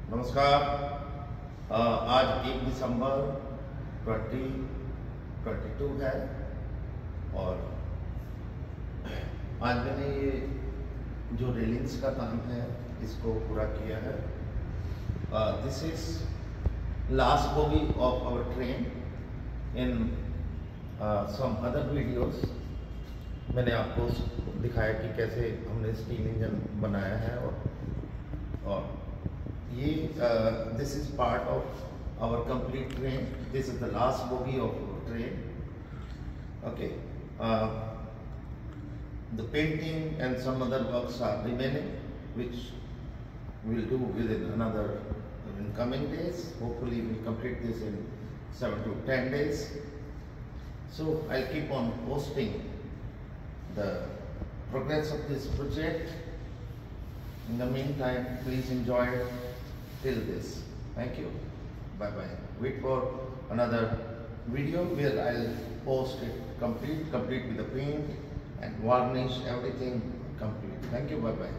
नमस्कार। आज 1 दिसंबर 2022 है और आज मैंने ये जो रेलिंग्स का काम है इसको पूरा किया है। This is last bogie of our train. In some other videos मैंने आपको दिखाया कि कैसे हमने स्टीम इंजन बनाया है और ये this is part of our complete train. This is the last bogie of train. Okay, the painting and some other works are remaining, which we'll do within another in coming days. Hopefully we'll complete this in 7 to 10 days. So I'll keep on posting the progress of this project. In the meantime, please enjoy till this. Thank you. Bye bye. Wait for another video where I'll post it complete with the paint and varnish, everything complete. Thank you. Bye bye.